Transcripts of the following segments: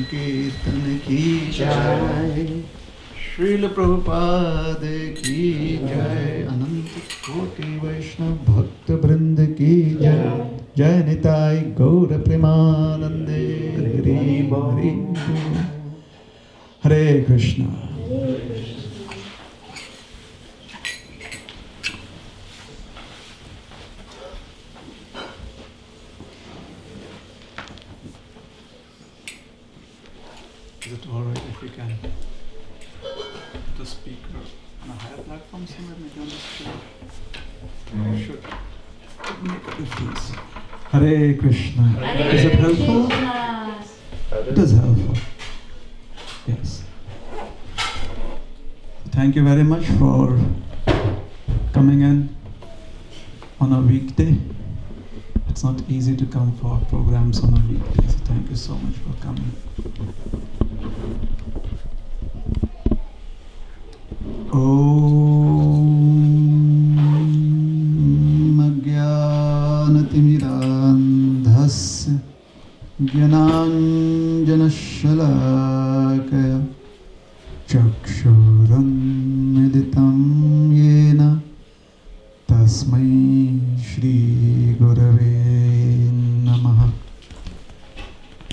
Sankirtan ki jai, Srila Prabhupada ki jai, Ananta Koti Vaishnav Bhakta Vrinda ki jai, Jai Nitai Gaura Premanande, Hari Hari Hare Krishna. Is it alright if we can put the speaker on a higher platform somewhere, maybe on the stage? It should make a difference. Hare Krishna. Is it helpful? It is helpful. Yes. Thank you very much for coming in on a weekday. It's not easy to come for programs on a weekday, so thank you so much for coming. Om Agyanatimirandhasya Jnananjanashalakaya Chakshuram Meditam Yena Tasmai Shri Gurave Namaha.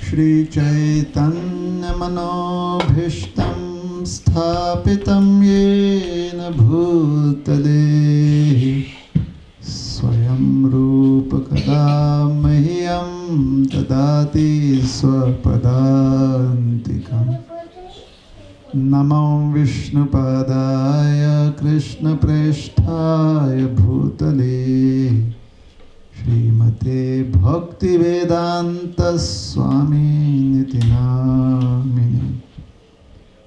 Shri Chaitanya Manobhishtam Sthapitam Yena Bhutale Swayam Rupa Kadamahyam Tadati Swapadantikam. Namo Vishnu Padaya Krishna Presthaya Bhutale Srimate Bhakti Vedanta Swami Niti Namini.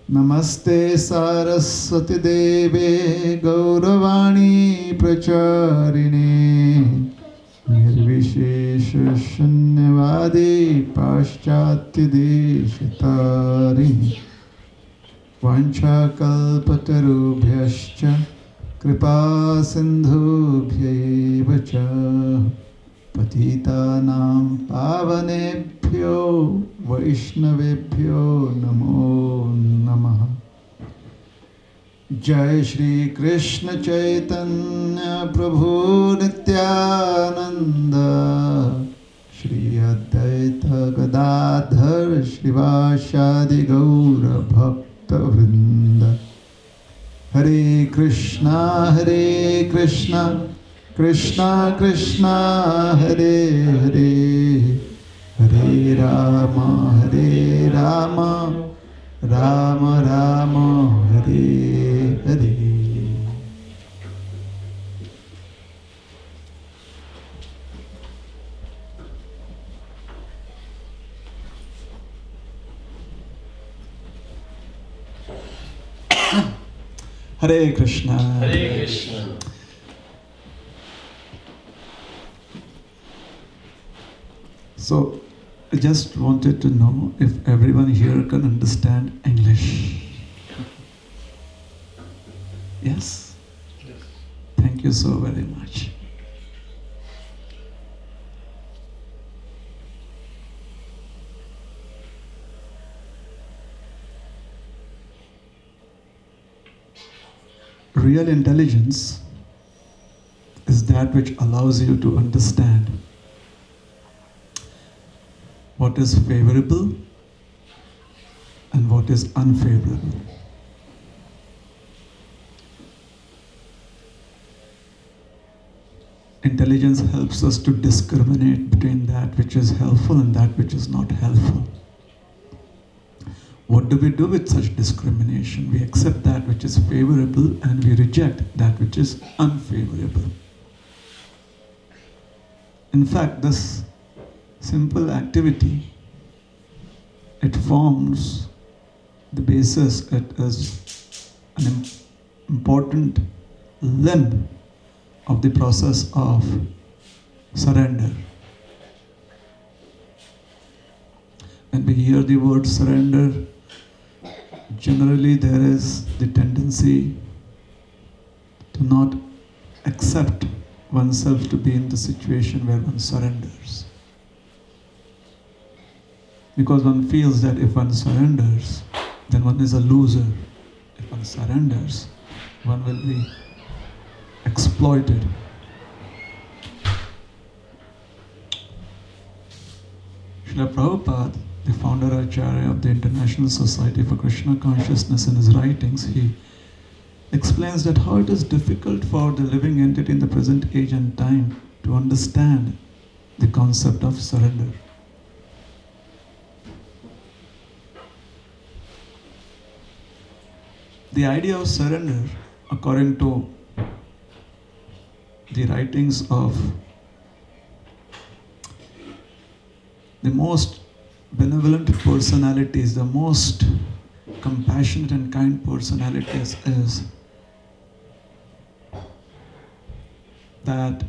Namaste Saraswati Deve Gauravani Pracharine Nirvishesha Shanyavadi Paschatya Deshatarini Vancha Kalpatarubhyascha Kripa Sindhubhyaiva cha Patitanam Pavanebhyo Vaishnavebhyo Namo Namaha. Jai Shri Krishna Chaitanya Prabhu Nityananda Shri Advaita Gadadhar Shrivashadi Gaura Bhakta Vrinda. Hare Krishna Krishna Krishna Hare Hare Hare Rama Rama Rama Hare Hare. Hare Krishna. Hare Krishna. So, I just wanted to know if everyone here can understand English. Yes? Yes. Thank you so very much. Real intelligence is that which allows you to understand what is favorable and what is unfavorable. Intelligence helps us to discriminate between that which is helpful and that which is not helpful. What do we do with such discrimination? We accept that which is favorable and we reject that which is unfavorable. In fact, this simple activity, it forms the basis, it is an important limb of the process of surrender. When we hear the word surrender, generally there is the tendency to not accept oneself to be in the situation where one surrenders. Because one feels that if one surrenders, then one is a loser. If one surrenders, one will be exploited. Srila Prabhupada, the founder Acharya of the International Society for Krishna Consciousness, in his writings, he explains that how it is difficult for the living entity in the present age and time to understand the concept of surrender. The idea of surrender, according to the writings of the most benevolent personalities, the most compassionate and kind personalities, is that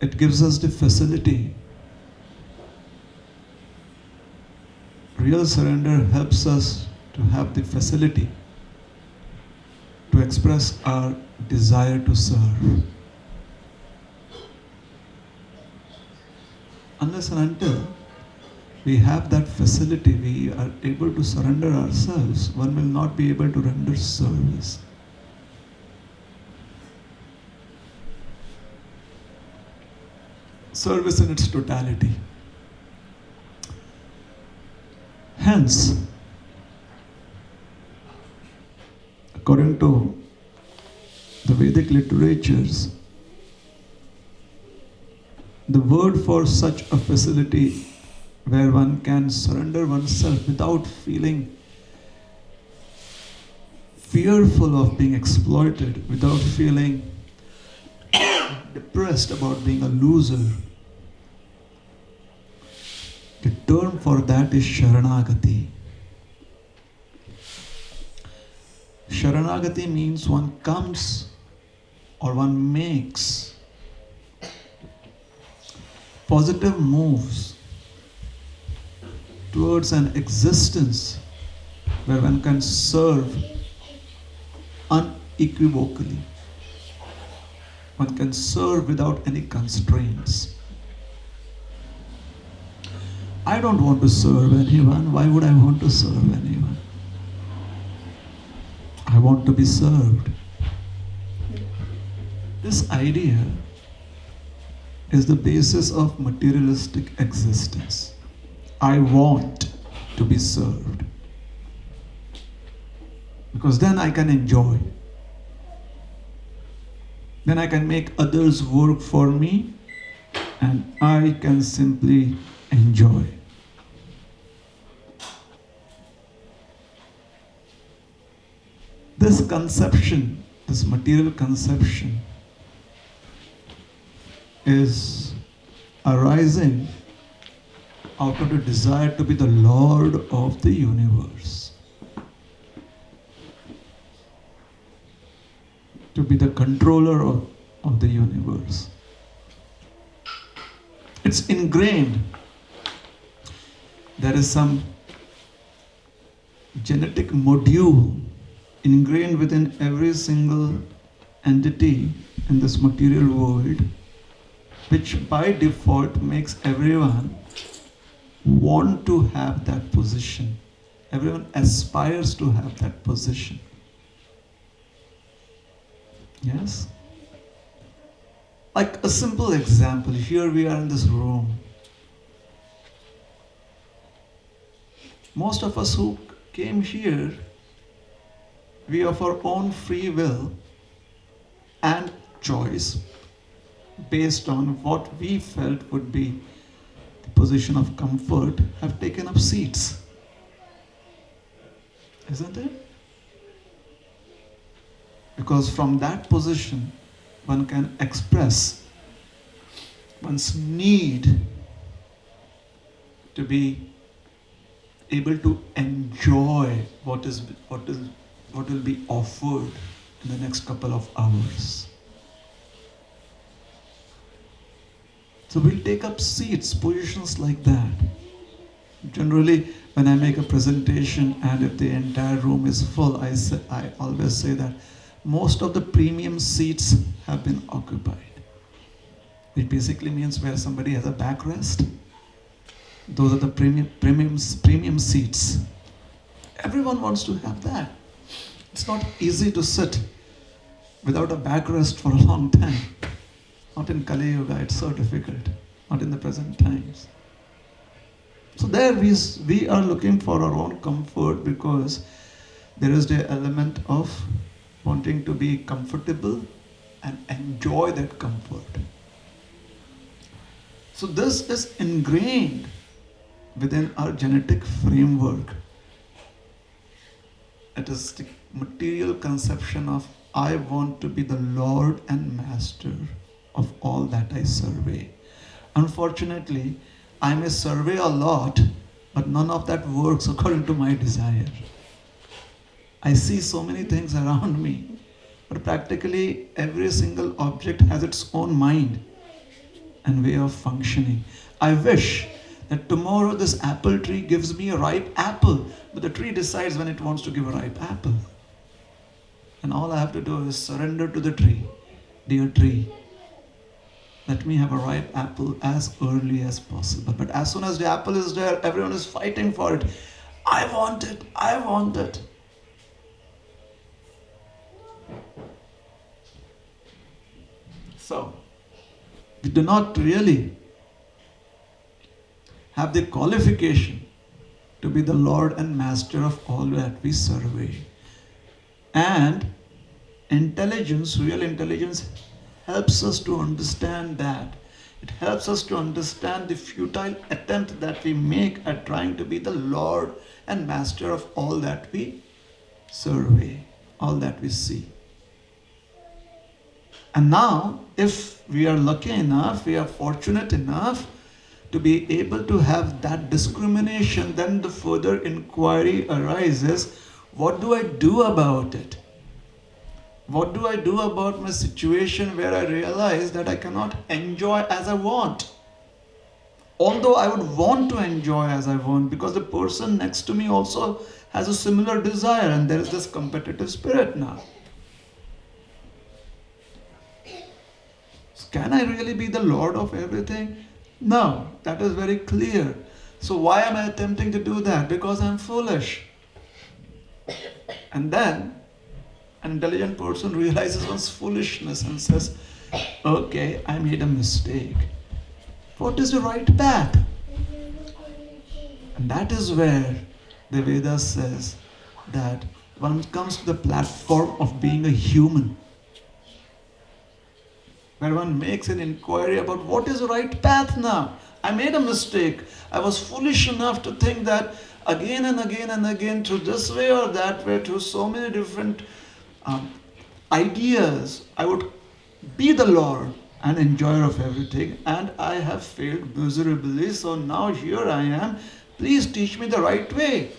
it gives us the facility. Real surrender helps us to have the facility to express our desire to serve. Unless and until we have that facility, we are able to surrender ourselves, one will not be able to render service. Service in its totality. Hence, according to the Vedic literatures, the word for such a facility where one can surrender oneself without feeling fearful of being exploited, without feeling depressed about being a loser, the term for that is Sharanagati. Sharanagati means one comes or one makes positive moves towards an existence where one can serve unequivocally. One can serve without any constraints. I don't want to serve anyone. Why would I want to serve anyone? I want to be served. This idea is the basis of materialistic existence. I want to be served, because then I can enjoy. Then I can make others work for me and I can simply enjoy. This conception, this material conception, is arising out of the desire to be the Lord of the universe, to be the controller of the universe. It's ingrained. There is some genetic module ingrained within every single entity in this material world, which by default makes everyone want to have that position. Everyone aspires to have that position. Yes? Like a simple example, here we are in this room. Most of us who came here, we of our own free will and choice, based on what we felt would be the position of comfort, have taken up seats. Isn't it? Because from that position, one can express one's need to be able to enjoy what will be offered in the next couple of hours. So we'll take up seats, positions like that. Generally, when I make a presentation and if the entire room is full, I always say that most of the premium seats have been occupied. It basically means where somebody has a backrest. Those are the premium seats. Everyone wants to have that. It's not easy to sit without a backrest for a long time. Not in Kali Yuga, it's so difficult. Not in the present times. So there we are looking for our own comfort because there is the element of wanting to be comfortable and enjoy that comfort. So this is ingrained within our genetic framework. It is the material conception of I want to be the Lord and Master of all that I survey. Unfortunately, I may survey a lot, but none of that works according to my desire. I see so many things around me, but practically every single object has its own mind and way of functioning. I wish that tomorrow this apple tree gives me a ripe apple, but the tree decides when it wants to give a ripe apple. And all I have to do is surrender to the tree. Dear tree, let me have a ripe apple as early as possible. But as soon as the apple is there, everyone is fighting for it. I want it, I want it. So, we do not really have the qualification to be the Lord and Master of all that we survey. And intelligence, real intelligence, helps us to understand that. It helps us to understand the futile attempt that we make at trying to be the Lord and Master of all that we survey, all that we see. And now, if we are lucky enough, we are fortunate enough to be able to have that discrimination, then the further inquiry arises, what do I do about it? What do I do about my situation where I realize that I cannot enjoy as I want? Although I would want to enjoy as I want, because the person next to me also has a similar desire, and there is this competitive spirit now. So can I really be the Lord of everything? No, that is very clear. So why am I attempting to do that? Because I'm foolish. And then an intelligent person realizes one's foolishness and says, okay, I made a mistake. What is the right path? And that is where the Vedas says that one comes to the platform of being a human, where one makes an inquiry about what is the right path now. I made a mistake. I was foolish enough to think that again and again and again, through this way or that way, through so many different ideas, I would be the Lord and enjoyer of everything, and I have failed miserably. So now here I am. Please teach me the right way.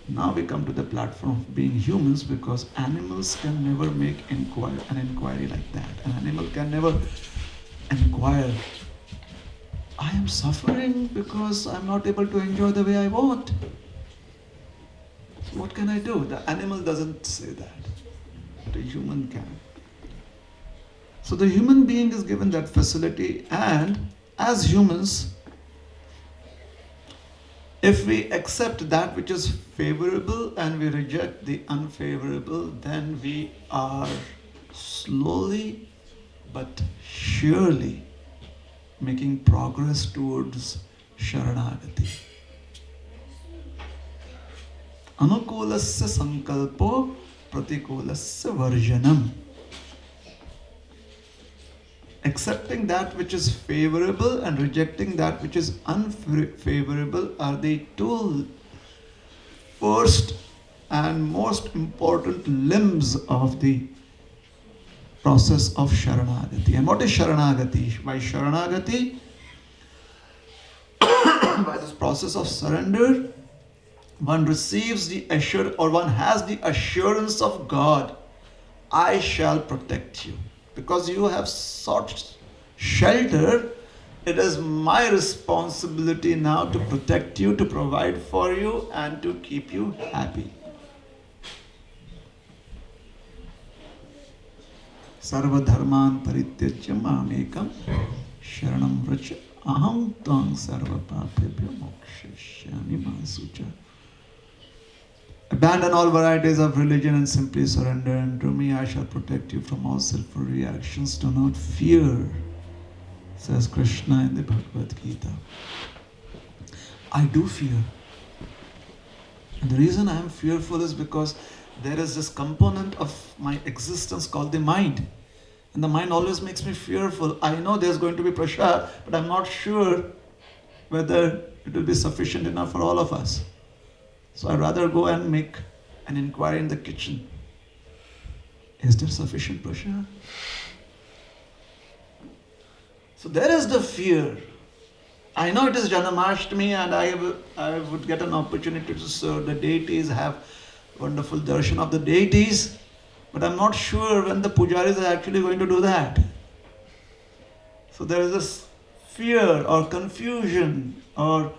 Now we come to the platform of being humans, because animals can never make an inquiry like that. An animal can never inquire, I am suffering because I'm not able to enjoy the way I want. So what can I do? The animal doesn't say that. The human can. So the human being is given that facility, and as humans, if we accept that which is favorable and we reject the unfavorable, then we are slowly but surely making progress towards Sharanagati. Anukulasya sankalpo pratikulasya varjanam. Accepting that which is favorable and rejecting that which is unfavorable are the two first and most important limbs of the process of Sharanagati. And what is Sharanagati? By Sharanagati, by this process of surrender, one receives the one has the assurance of God, I shall protect you. Because you have sought shelter, it is my responsibility now to protect you, to provide for you, and to keep you happy. Sarva dharman parityajya mamekam sharanam vracha aham tang sarva papebhyo mokshashyami ma sucha. Abandon all varieties of religion and simply surrender, and to me I shall protect you from all sinful reactions. Do not fear, says Krishna in the Bhagavad Gita. I do fear. And the reason I am fearful is because there is this component of my existence called the mind. And the mind always makes me fearful. I know there's going to be prasad, but I'm not sure whether it will be sufficient enough for all of us. So I'd rather go and make an inquiry in the kitchen. Is there sufficient prasad? So there is the fear. I know it is Janamashtami and I would get an opportunity to serve the deities, have wonderful darshan of the deities, but I'm not sure when the pujaris are actually going to do that. So there is this fear or confusion or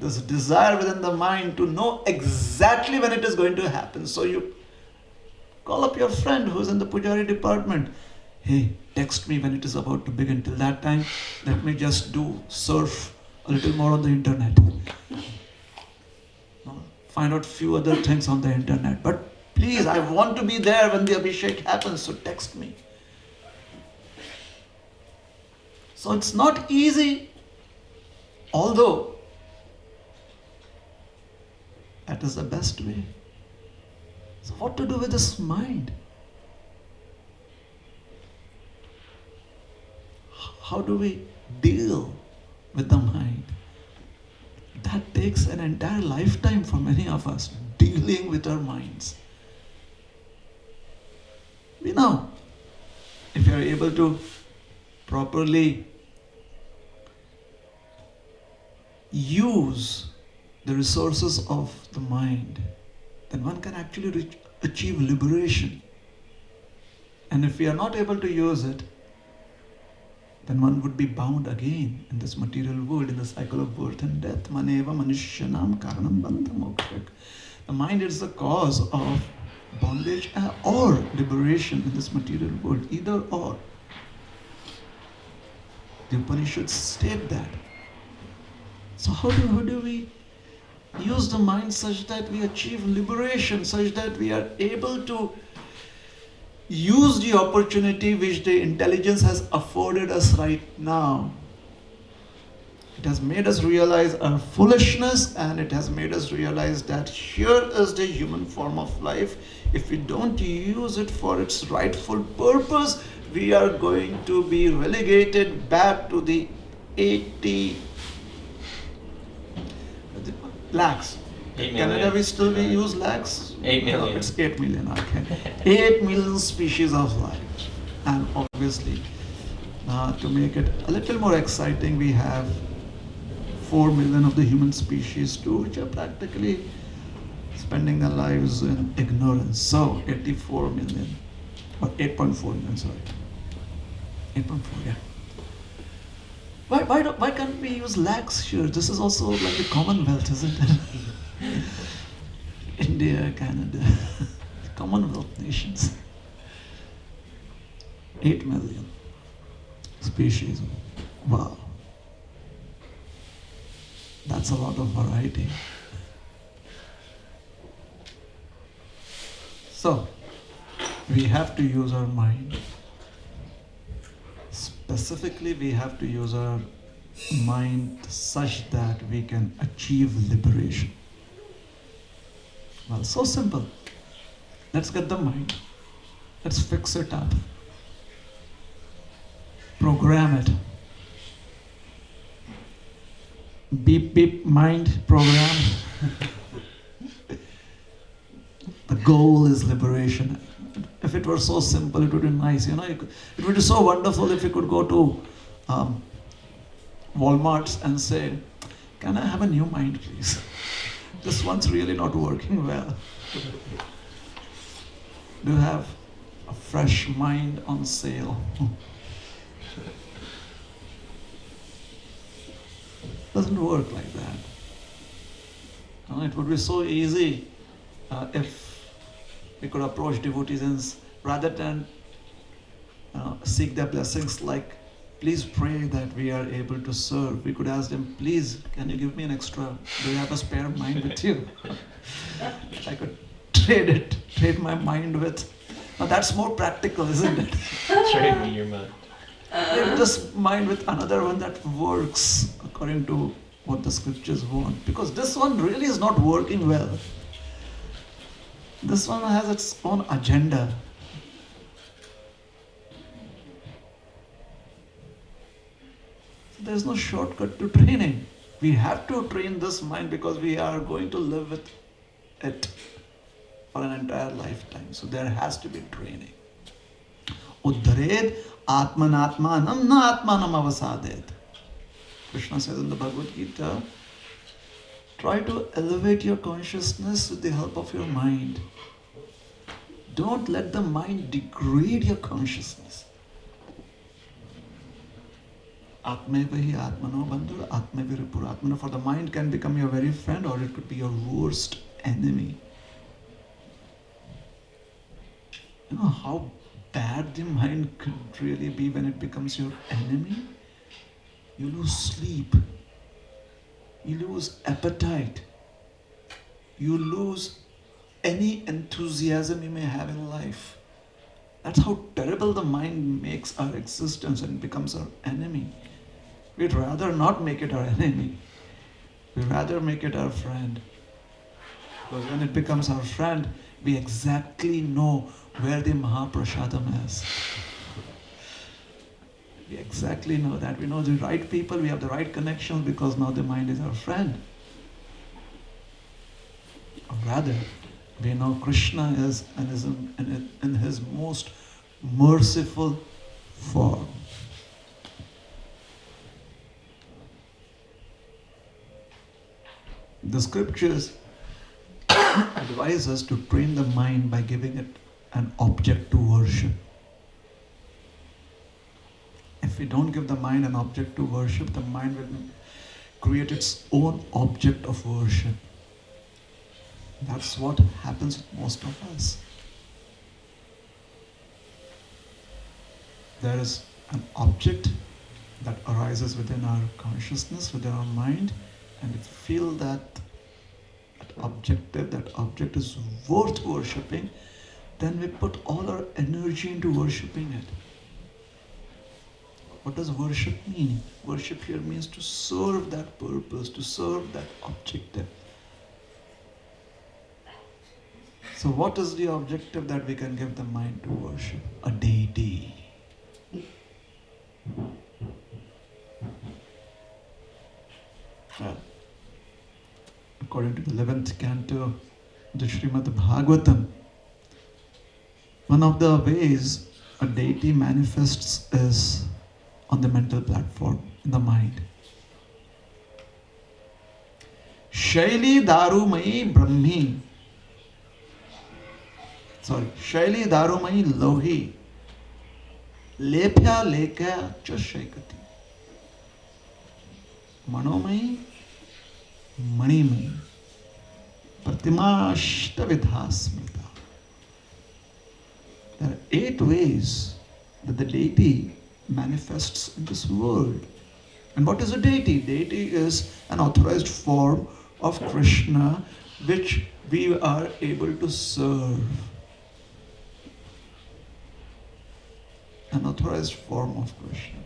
this desire within the mind to know exactly when it is going to happen. So you call up your friend who is in the pujari department. Hey, text me when it is about to begin. Till that time, let me just surf a little more on the internet. Find out few other things on the internet. But please, I want to be there when the Abhishek happens, so text me. So it's not easy, although that is the best way. So what to do with this mind? How do we deal with the mind? That takes an entire lifetime for many of us, dealing with our minds. We know, if you are able to properly use the resources of the mind, then one can actually achieve liberation. And if we are not able to use it, then one would be bound again in this material world, in the cycle of birth and death. Maneva manushyanam karanam bandha mokshak. The mind is the cause of bondage or liberation in this material world, either or. The Upanishads state that. So how do we use the mind such that we achieve liberation, such that we are able to use the opportunity which the intelligence has afforded us right now? It has made us realize our foolishness, and it has made us realize that here is the human form of life. If we don't use it for its rightful purpose, we are going to be relegated back to the 80 lakhs. In Canada, we use lakhs. 8 million. No, it's 8 million. Okay, 8 million species of life, and obviously, to make it a little more exciting, we have 4 million of the human species too, which are practically spending their lives in ignorance. So 84 million, or 8.4 million, sorry. 8.4, yeah. Why can't we use lakhs here? This is also like the Commonwealth, isn't it? India, Canada, Commonwealth nations. 8 million species. Wow. That's a lot of variety. So, we have to use our mind. Specifically, we have to use our mind such that we can achieve liberation. Well, so simple. Let's get the mind. Let's fix it up. Program it. Beep beep mind program. The goal is liberation. If it were so simple, it would be nice. It would be so wonderful if you could go to Walmarts and say, "Can I have a new mind, please? This one's really not working well. Do you have a fresh mind on sale?" Doesn't work like that. It would be so easy if we could approach devotees and rather than seek their blessings, like, please pray that we are able to serve. We could ask them, please, can you give me an extra? Do you have a spare mind with you? I could trade my mind with. Now that's more practical, isn't it? Trade me your mind. Trade this mind with another one that works according to what the scriptures want. Because this one really is not working well. This one has its own agenda. There's no shortcut to training. We have to train this mind because we are going to live with it for an entire lifetime. So there has to be training. Uddhared atmanatmanam na atmanam avasadet. Krishna says in the Bhagavad Gita, try to elevate your consciousness with the help of your mind. Don't let the mind degrade your consciousness. Atmevahi atmano bandhu atmeviripur atmano. For the mind can become your very friend or it could be your worst enemy. You know how bad the mind could really be when it becomes your enemy? You lose sleep. You lose appetite. You lose any enthusiasm you may have in life. That's how terrible the mind makes our existence and becomes our enemy. We'd rather not make it our enemy. We'd rather make it our friend. Because when it becomes our friend, we exactly know where the Mahaprasadam is. We exactly know that. We know the right people, we have the right connections because now the mind is our friend. Or rather, we know Krishna is in his most merciful form. The scriptures advise us to train the mind by giving it an object to worship. If we don't give the mind an object to worship, the mind will create its own object of worship. That's what happens with most of us. There is an object that arises within our consciousness, within our mind, and if we feel that object is worth worshipping, then we put all our energy into worshipping it. What does worship mean? Worship here means to serve that purpose, to serve that objective. So what is the objective that we can give the mind to worship? A deity. Well, according to the 11th canto of the Srimad Bhagavatam, one of the ways a deity manifests is on the mental platform, in the mind. Shaili Darumayi Brahmi. Shaili Darumayi Lohi. Lepya Lekya Chashaikati. Manomai Manimai Pratimashta Vidhasmita. There are 8 ways that the deity manifests in this world. And what is a deity? Deity is an authorized form of Krishna which we are able to serve. An authorized form of Krishna.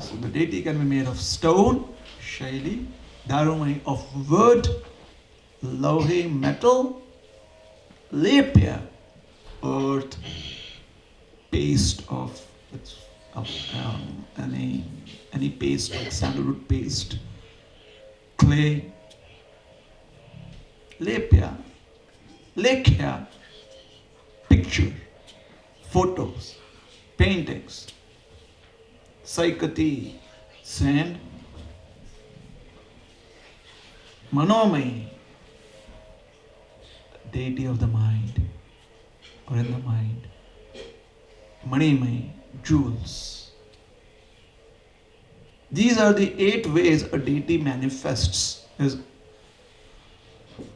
So the deity can be made of stone, shaili, darumai of wood, lohi metal, lepya, earth, paste of any paste like sandalwood paste, clay, lepya, lekhya, picture, photos, paintings, saikati, sand, manomai, deity of the mind or in the mind, manimai, jewels. These are the 8 ways a deity manifests as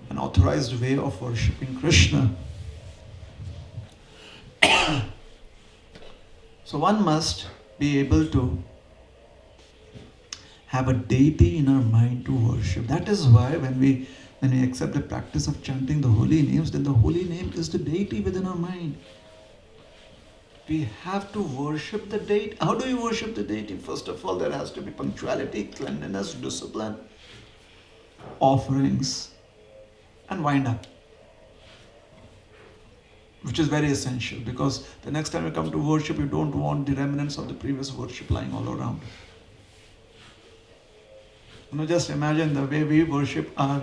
an authorized way of worshipping Krishna. So one must be able to have a deity in our mind to worship. That is why when we accept the practice of chanting the holy names, then the holy name is the deity within our mind. We have to worship the deity. How do you worship the deity? First of all, there has to be punctuality, cleanliness, discipline, offerings, and wind up. Which is very essential, because the next time you come to worship, you don't want the remnants of the previous worship lying all around. Just imagine the way we worship our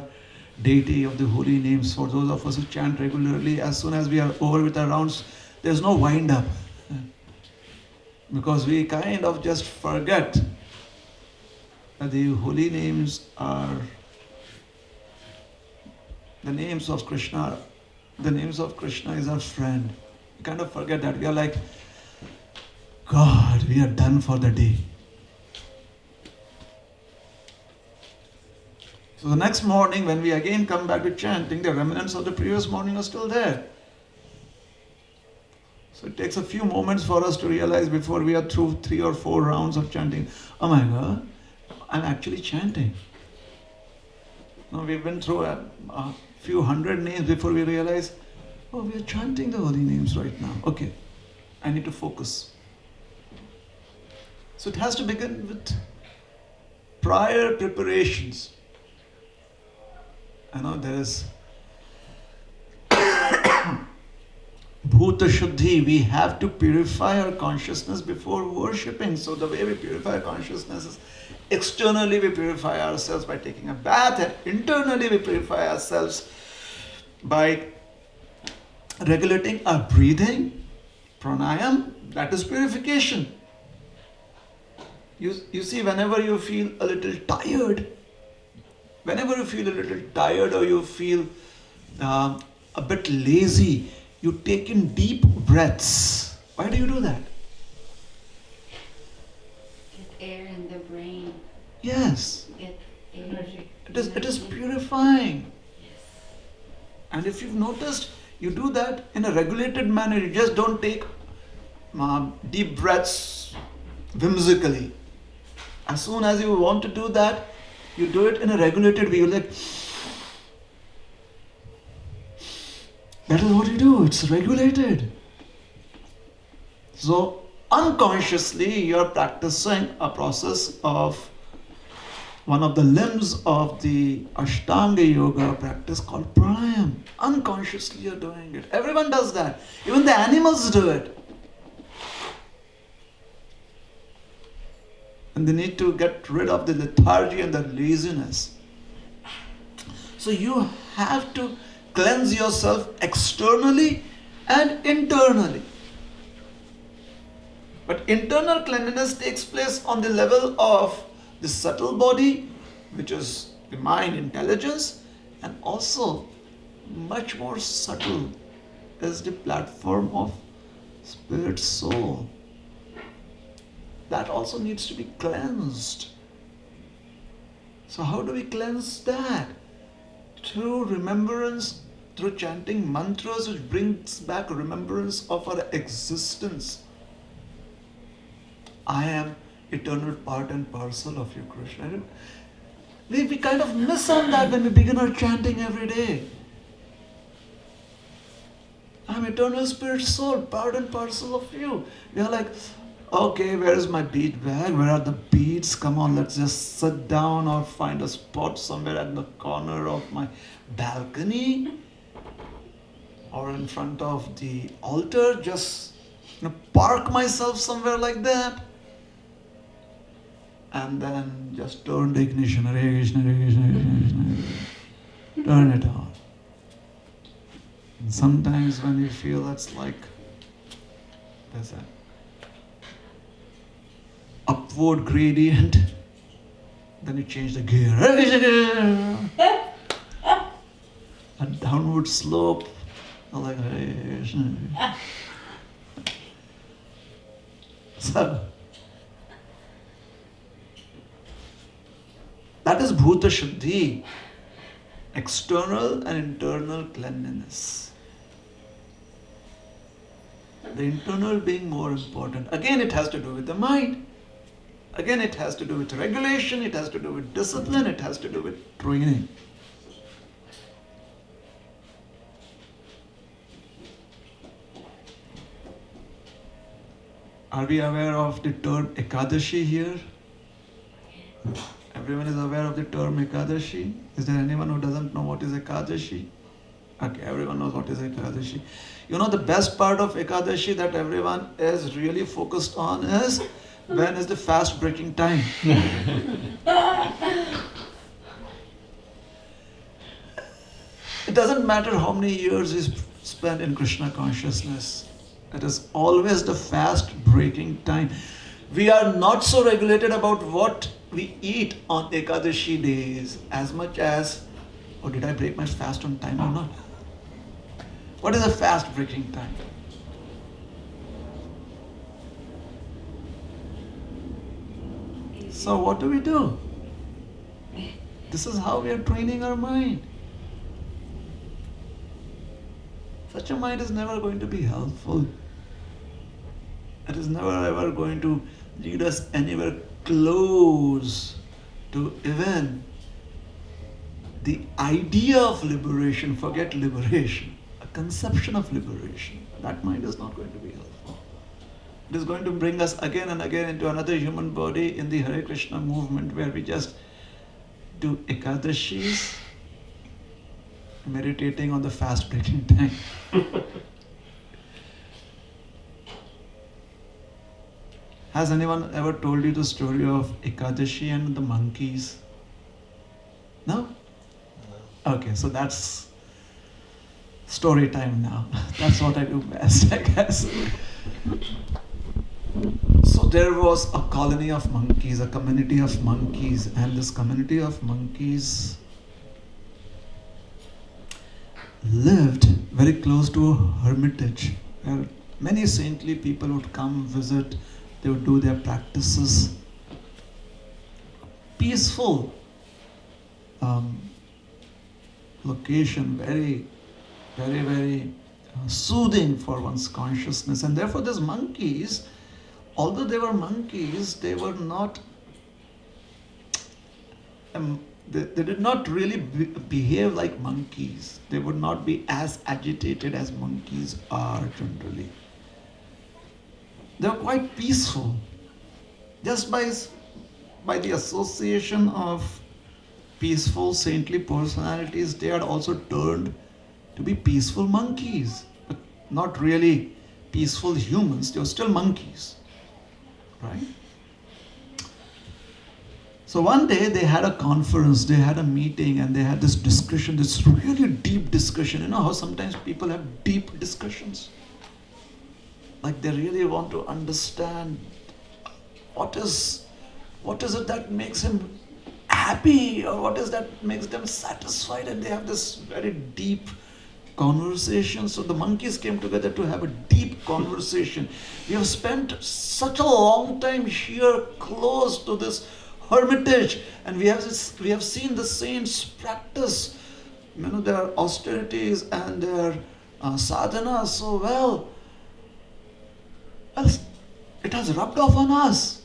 deity of the holy names. For those of us who chant regularly, as soon as we are over with our rounds, there's no wind up. Because we kind of just forget that the holy names are the names of Krishna. The names of Krishna is our friend. We kind of forget that. We are like, God, we are done for the day. So the next morning, when we again come back to chanting, the remnants of the previous morning are still there. So it takes a few moments for us to realize before we are through 3 or 4 rounds of chanting, oh my God, I'm actually chanting. Now we've been through a few hundred names before we realize, oh, we are chanting the holy names right now. Okay, I need to focus. So it has to begin with prior preparations. I know there is Bhuta Shuddhi. We have to purify our consciousness before worshipping. So the way we purify consciousness is externally we purify ourselves by taking a bath, and internally we purify ourselves by regulating our breathing, pranayam, that is purification. You see, whenever you feel a little tired, or you feel a bit lazy, you take in deep breaths. Why do you do that? Get air in the brain. Yes. Get energy. It is purifying. Yes. And if you've noticed, you do that in a regulated manner. You just don't take deep breaths whimsically. As soon as you want to do that, you do it in a regulated way. You're like, that is what you do. It's regulated. So unconsciously, you're practicing a process of one of the limbs of the Ashtanga Yoga practice called pranayam. Unconsciously, you're doing it. Everyone does that. Even the animals do it. And they need to get rid of the lethargy and the laziness. So you have to cleanse yourself externally and internally. But internal cleanliness takes place on the level of the subtle body, which is the mind, intelligence, and also much more subtle is the platform of spirit, soul. That also needs to be cleansed. So how do we cleanse that? Through remembrance, through chanting mantras which brings back remembrance of our existence. I am eternal part and parcel of you, Krishna. We kind of miss on that when we begin our chanting every day. I'm eternal spirit soul, part and parcel of you. We are like, okay, where is my bead bag? Where are the beads? Come on, let's just sit down or find a spot somewhere at the corner of my balcony or in front of the altar. Just park myself somewhere like that. And then just turn the ignition. Hare Krishna, Hare Krishna, Hare Krishna, Hare Krishna. Turn it on. And sometimes when you feel it's like there's an upward gradient, then you change the gear. A downward slope. I like so that is Bhuta Shuddhi, external and internal cleanliness. The internal being more important. Again, it has to do with the mind. Again, it has to do with regulation, it has to do with discipline, it has to do with training. Are we aware of the term Ekadashi here? Everyone is aware of the term Ekadashi? Is there anyone who doesn't know what is Ekadashi? Okay, everyone knows what is Ekadashi. You know, the best part of Ekadashi that everyone is really focused on is when is the fast breaking time. It doesn't matter how many years we spend in Krishna consciousness. It is always the fast breaking time. We are not so regulated about what we eat on Ekadashi days as much as, oh, did I break my fast on time or not? What is a fast breaking time? So what do we do? This is how we are training our mind. Such a mind is never going to be helpful. It is never ever going to lead us anywhere close to even the idea of liberation. Forget liberation. A conception of liberation. That mind is not going to be helpful. It is going to bring us again and again into another human body in the Hare Krishna movement where we just do Ekadashis, meditating on the fast breaking time. Has anyone ever told you the story of Ekadashi and the monkeys? No? Okay, so that's story time now. That's what I do best, I guess. So there was a colony of monkeys, a community of monkeys, and this community of monkeys lived very close to a hermitage where many saintly people would come visit. They would do their practices. Peaceful location, very, very, very soothing for one's consciousness. And therefore these monkeys, although they were monkeys, they were not, they did not really behave like monkeys. They would not be as agitated as monkeys are generally. They were quite peaceful. Just by the association of peaceful, saintly personalities, they had also turned to be peaceful monkeys. But not really peaceful humans. They were still monkeys. Right? So one day they had a conference, they had a meeting, and they had this discussion, this really deep discussion. You know how sometimes people have deep discussions? Like they really want to understand what is it that makes him happy, or what is that makes them satisfied, and they have this very deep conversation. So the monkeys came together to have a deep conversation. We have spent such a long time here close to this hermitage, and we have seen the saints practice, their austerities and their sadhana so well. It has rubbed off on us.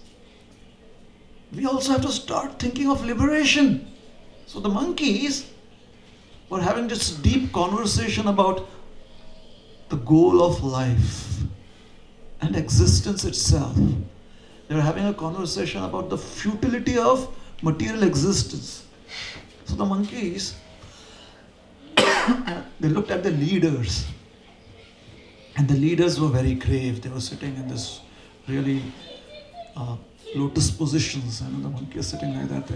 We also have to start thinking of liberation. So the monkeys were having this deep conversation about the goal of life and existence itself. They were having a conversation about the futility of material existence. So the monkeys, they looked at the leaders. And the leaders were very grave. They were sitting in this really lotus positions. And the monkey is sitting like that.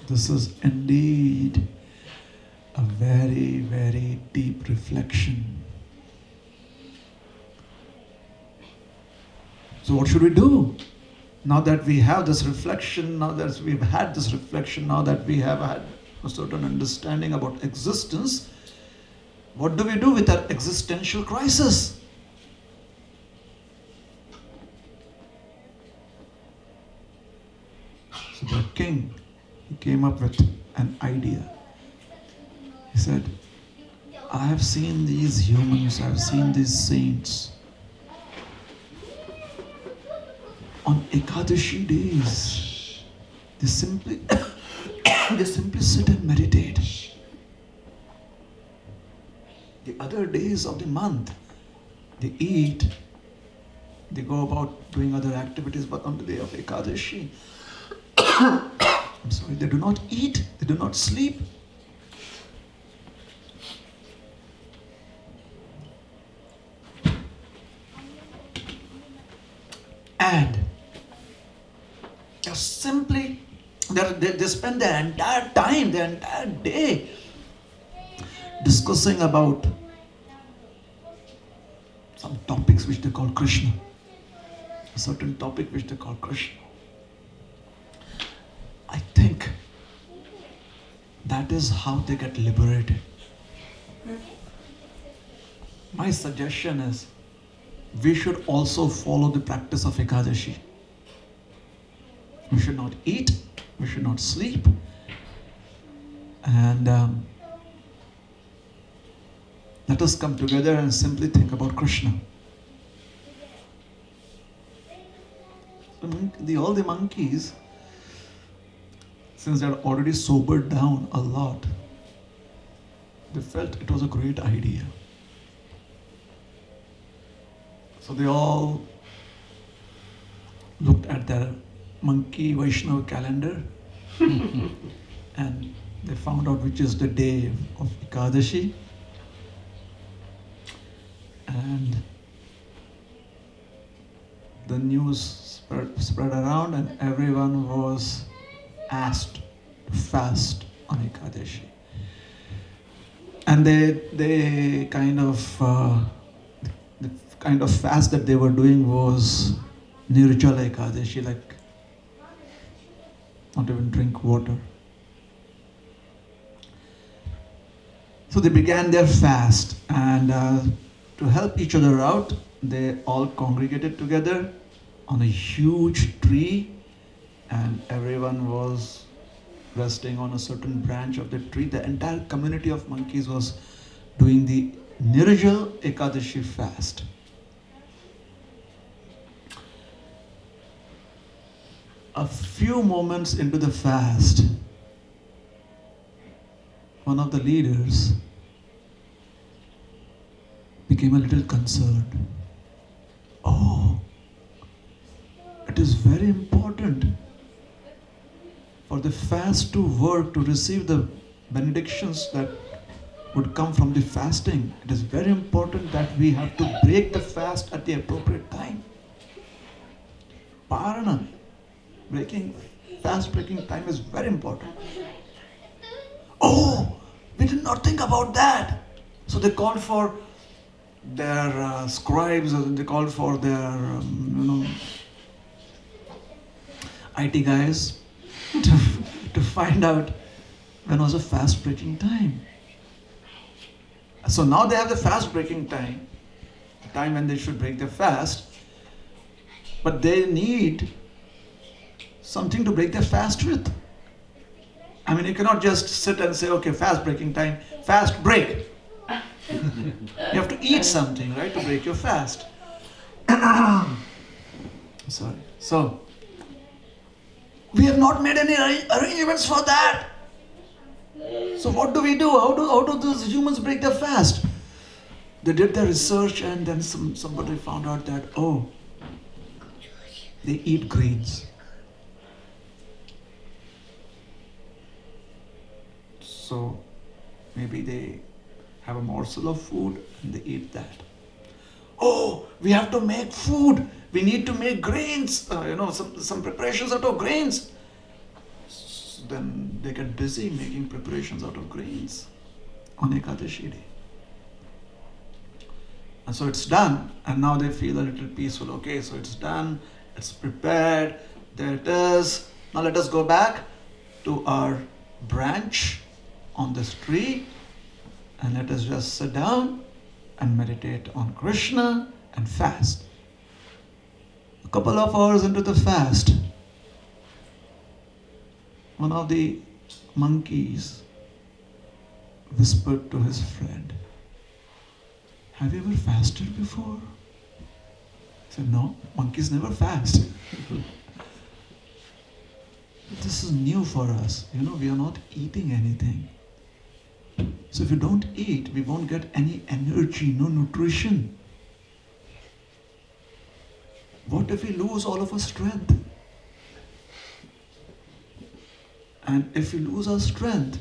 This is indeed a very, very deep reflection. So what should we do? Now that we have this reflection, now that we've had this reflection, now that we have had a certain understanding about existence, what do we do with our existential crisis? So the king, he came up with an idea. He said, I have seen these humans, I have seen these saints on Ekadashi days. They simply they simply sit and meditate. The other days of the month, they eat, they go about doing other activities, but on the day of Ekadashi, I'm sorry, they do not eat, they do not sleep. And simply, they spend their entire time, their entire day discussing about some topics which they call Krishna. A certain topic which they call Krishna. I think that is how they get liberated. My suggestion is we should also follow the practice of Ekadashi. We should not eat, we should not sleep, and let us come together and simply think about Krishna. All the monkeys, since they are already sobered down a lot, they felt it was a great idea. So they all looked at their monkey Vaishnava calendar and they found out which is the day of Ekadashi. And the news spread around and everyone was asked to fast on Ekadashi. And they kind of the kind of fast that they were doing was Nirjala Ekadashi, like not even drink water. So they began their fast, and to help each other out, they all congregated together on a huge tree, and everyone was resting on a certain branch of the tree. The entire community of monkeys was doing the Nirjala Ekadashi fast. A few moments into the fast, one of the leaders became a little concerned. Oh, it is very important for the fast to work, to receive the benedictions that would come from the fasting. It is very important that we have to break the fast at the appropriate time. Parana. Fast breaking time is very important. Oh, we did not think about that. So they called for their scribes, they called for their IT guys to find out when was a fast breaking time. So now they have the fast breaking time, the time when they should break their fast, but they need something to break their fast with. I mean, you cannot just sit and say, okay, fast breaking time, fast break. You have to eat something, right, to break your fast. Sorry. So, we have not made any arrangements for that. So what do we do? How do those humans break their fast? They did their research and then somebody found out that, oh, they eat grains. So maybe they have a morsel of food and they eat that. Oh, we have to make food. We need to make grains, some preparations out of grains. So then they get busy making preparations out of grains on Ekadashi day. And so it's done, and now they feel a little peaceful. Okay, so it's done, it's prepared, there it is. Now let us go back to our branch on this tree and let us just sit down and meditate on Krishna and fast. A couple of hours into the fast, one of the monkeys whispered to his friend, have you ever fasted before? I said, no, monkeys never fast. This is new for us. We are not eating anything. So if you don't eat, we won't get any energy, no nutrition. What if we lose all of our strength? And if we lose our strength,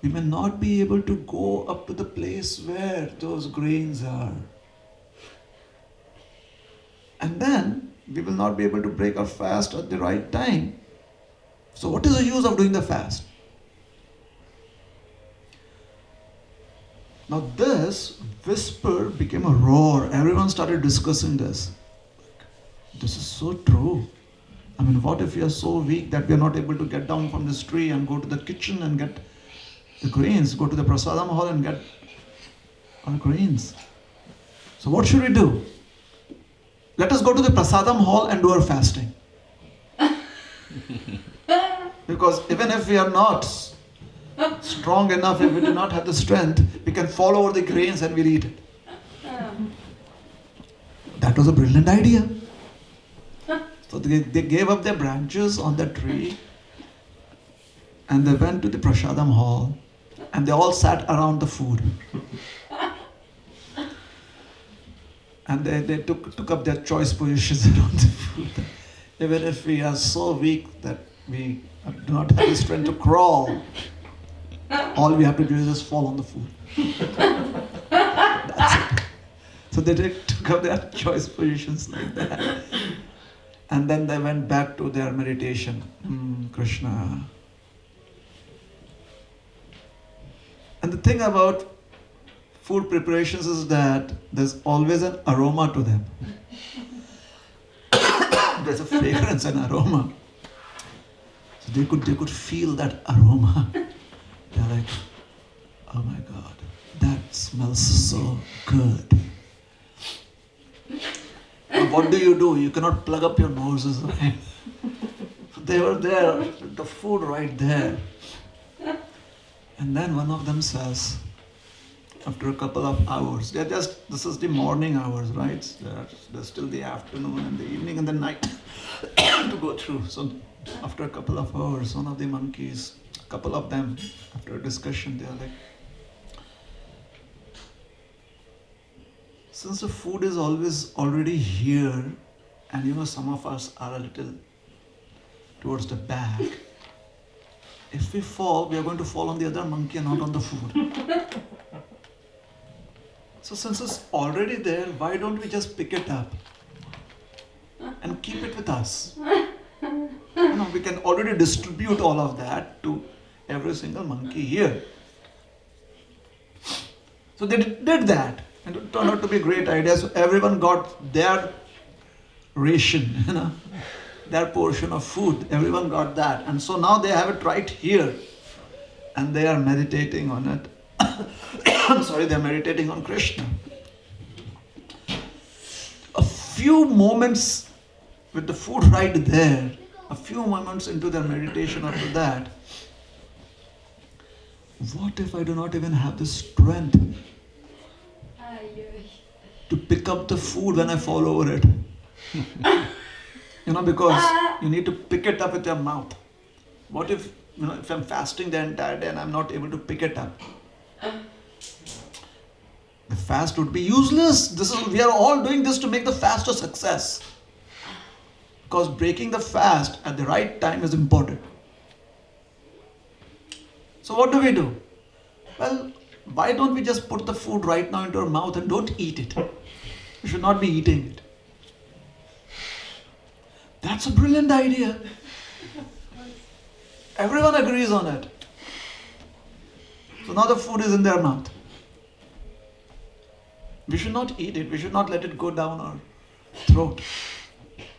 we may not be able to go up to the place where those grains are. And then we will not be able to break our fast at the right time. So what is the use of doing the fast? Now this whisper became a roar. Everyone started discussing this. This is so true. I mean, what if we are so weak that we are not able to get down from this tree and go to the kitchen and get the grains, go to the prasadam hall and get our grains? So what should we do? Let us go to the prasadam hall and do our fasting. Because even if we are not strong enough, if we do not have the strength, we can fall over the grains and we'll eat it. That was a brilliant idea. So they gave up their branches on the tree and they went to the prasadam hall and they all sat around the food. And they took up their choice positions around the food. Even if we are so weak that we do not have the strength to crawl, all we have to do is just fall on the food. That's it. So they took up their choice positions like that. And then they went back to their meditation. Krishna. And the thing about food preparations is that there's always an aroma to them. There's a fragrance and aroma. So they could feel that aroma. They're like, oh my God, that smells so good. And what do? You cannot plug up your noses, right? They were there, the food right there. And then one of them says, after a couple of hours, this is the morning hours, right? There's still the afternoon and the evening and the night to go through. So after a couple of hours, one of the monkeys, a couple of them, after a discussion, they are like, since the food is always already here, and some of us are a little towards the back, if we fall, we are going to fall on the other monkey and not on the food. So since it's already there, why don't we just pick it up and keep it with us? We can already distribute all of that to every single monkey here. So they did that. And it turned out to be a great idea. So everyone got their ration, their portion of food. Everyone got that. And so now they have it right here. And they are meditating on it. They're meditating on Krishna. A few moments with the food right there, a few moments into their meditation after that, what if I do not even have the strength to pick up the food when I fall over it? Because you need to pick it up with your mouth. What if, if I'm fasting the entire day and I'm not able to pick it up? The fast would be useless. We are all doing this to make the fast a success. Because breaking the fast at the right time is important. So what do? Well, why don't we just put the food right now into our mouth and don't eat it? We should not be eating it. That's a brilliant idea. Everyone agrees on it. So now the food is in their mouth. We should not eat it. We should not let it go down our throat.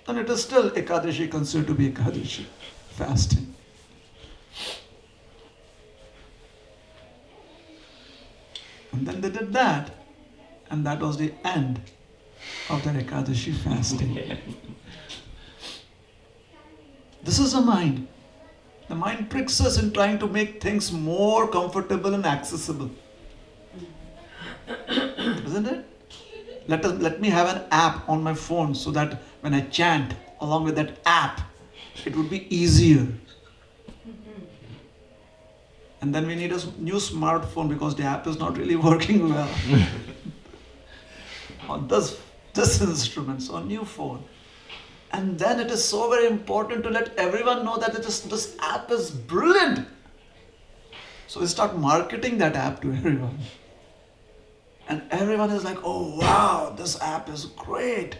And it is still Ekadashi, considered to be Ekadashi, fasting. And then they did that. And that was the end of their Ekadashi fasting. This is the mind. The mind tricks us in trying to make things more comfortable and accessible. Isn't it? Let me have an app on my phone so that when I chant along with that app, it would be easier. And then we need a new smartphone because the app is not really working well. On this instrument, so a new phone. And then it is so very important to let everyone know that this app is brilliant. So we start marketing that app to everyone. And everyone is like, oh wow, this app is great.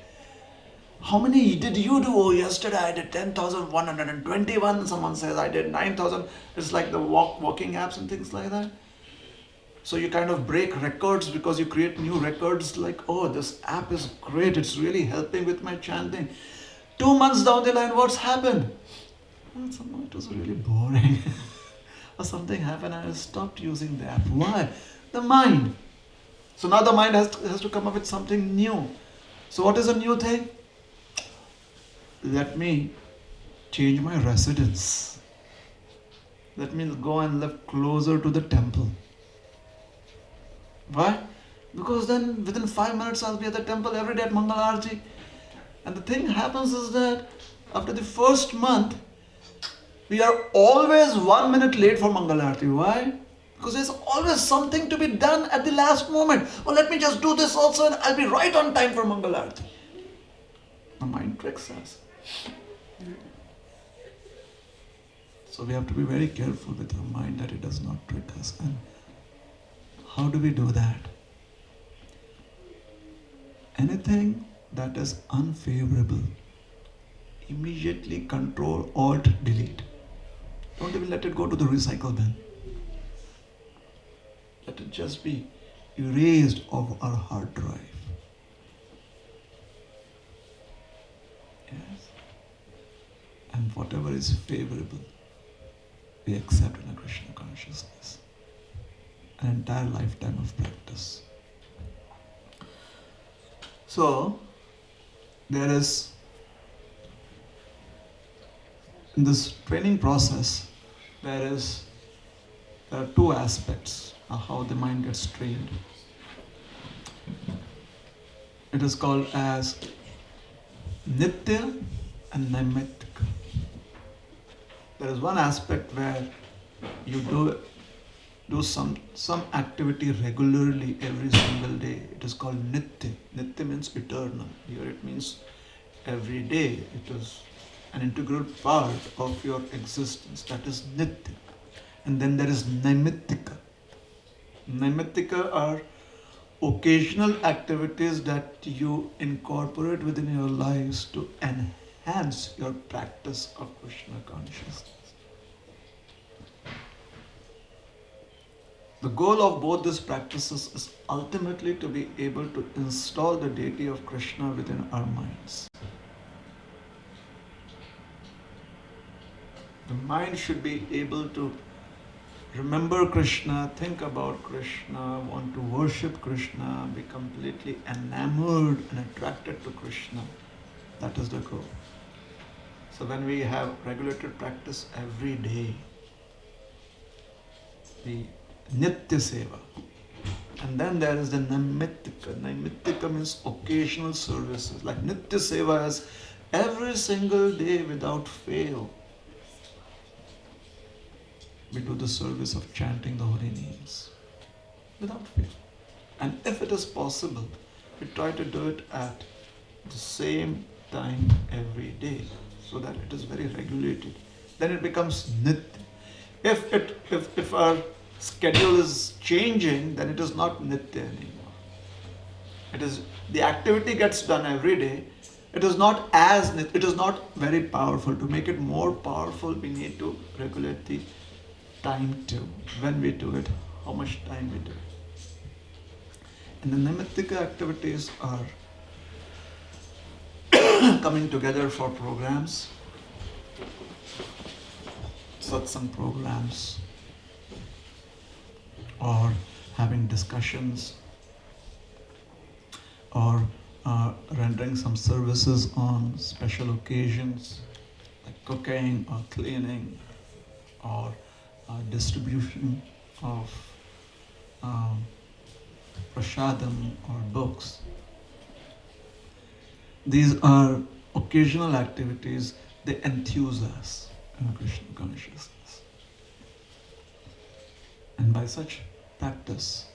How many did you do? Oh, yesterday I did 10,121. Someone says I did 9,000. It's like the walking apps and things like that. So you kind of break records because you create new records like, oh, this app is great. It's really helping with my chanting. 2 months down the line, what's happened? Well, somehow it was really boring. Or something happened and I stopped using the app. Why? The mind. So now the mind has to come up with something new. So what is a new thing? Let me change my residence. Let me go and live closer to the temple. Why? Because then within 5 minutes I'll be at the temple every day at Mangal Arati. And the thing happens is that after the first month, we are always 1 minute late for Mangal Arati. Why? Because there's always something to be done at the last moment. Oh, let me just do this also and I'll be right on time for Mangal Arati. The mind tricks us. So we have to be very careful with our mind that it does not trick us. And how do we do that? Anything that is unfavorable, immediately Control Alt Delete. Don't even let it go to the recycle bin. Let it just be erased off our hard drive. Yes. And whatever is favorable, we accept in a Krishna consciousness. An entire lifetime of practice. So, there is, in this training process, there are two aspects of how the mind gets trained. It is called as Nitya and Naimittika. There is one aspect where you do some activity regularly every single day. It is called Nitya. Nitya means eternal. Here it means every day. It is an integral part of your existence. That is Nitya. And then there is Naimittika. Naimittika are occasional activities that you incorporate within your lives to enhance your practice of Krishna consciousness. The goal of both these practices is ultimately to be able to install the deity of Krishna within our minds. The mind should be able to remember Krishna, think about Krishna, want to worship Krishna, be completely enamored and attracted to Krishna. That is the goal. So when we have regulated practice every day, the Nitya Seva. And then there is the Naimittika. Naimittika means occasional services. Like Nitya Seva is every single day without fail. We do the service of chanting the holy names without fail. And if it is possible, we try to do it at the same time every day so that it is very regulated. Then it becomes Nitya. If our schedule is changing, then it is not Nitya anymore. It is the activity gets done every day. It is not very powerful. To make it more powerful, we need to regulate the time too. When we do it, how much time we do it. And the Naimittika activities are coming together for programs, satsang programs, or having discussions, or rendering some services on special occasions, like cooking or cleaning, or distribution of prasadam or books. These are occasional activities, they enthuse us in Krishna consciousness. And by such practice,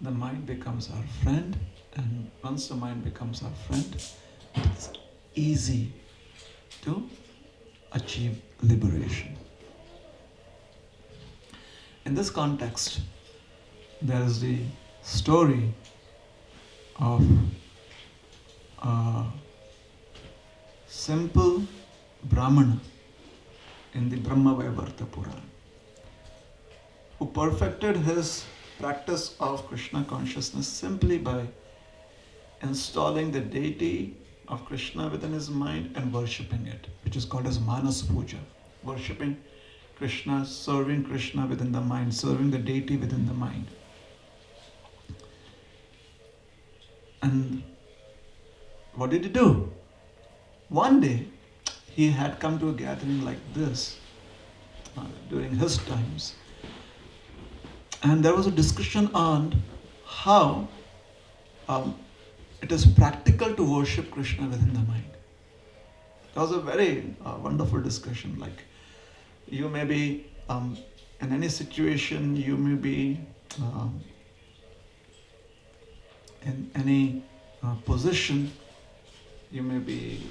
the mind becomes our friend, and once the mind becomes our friend, it's easy to achieve liberation. In this context, there is the story of a simple Brahmana in the Brahmavaivarta Purana, who perfected his practice of Krishna consciousness simply by installing the deity of Krishna within his mind and worshipping it, which is called as Manas Puja, worshipping Krishna, serving Krishna within the mind, serving the deity within the mind. And what did he do? One day, he had come to a gathering like this during his times, and there was a discussion on how it is practical to worship Krishna within the mind. That was a very wonderful discussion. Like, you may be in any situation, you may be in any position, you may be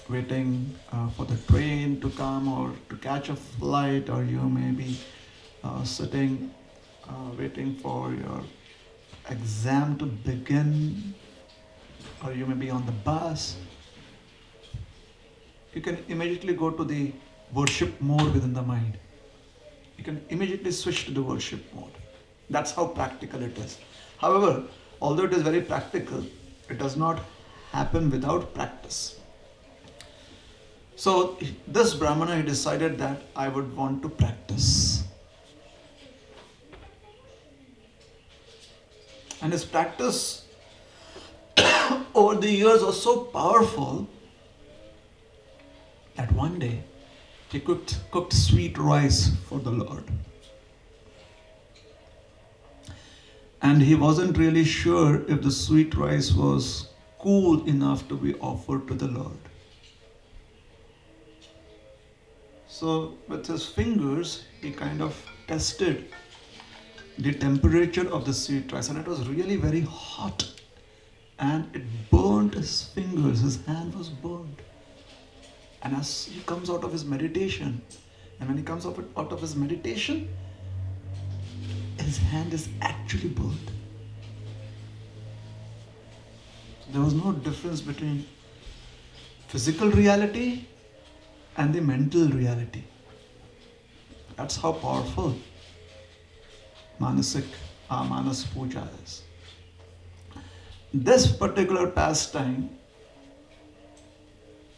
waiting for the train to come or to catch a flight, or you may be sitting waiting for your exam to begin, or you may be on the bus. You can immediately go to the worship mode within the mind. You can immediately switch to the worship mode. That's how practical it is. However, although it is very practical, it does not happen without practice. So this Brahmana, he decided that I would want to practice. And his practice over the years was so powerful that one day he cooked sweet rice for the Lord. And he wasn't really sure if the sweet rice was cool enough to be offered to the Lord. So with his fingers, he kind of tested the temperature of the sweet rice, and it was really very hot. And it burned his fingers, his hand was burned. And as he comes out of his meditation, and when he comes out of his meditation, his hand is actually burned. There was no difference between physical reality and the mental reality. That's how powerful Manas Puja is. This particular pastime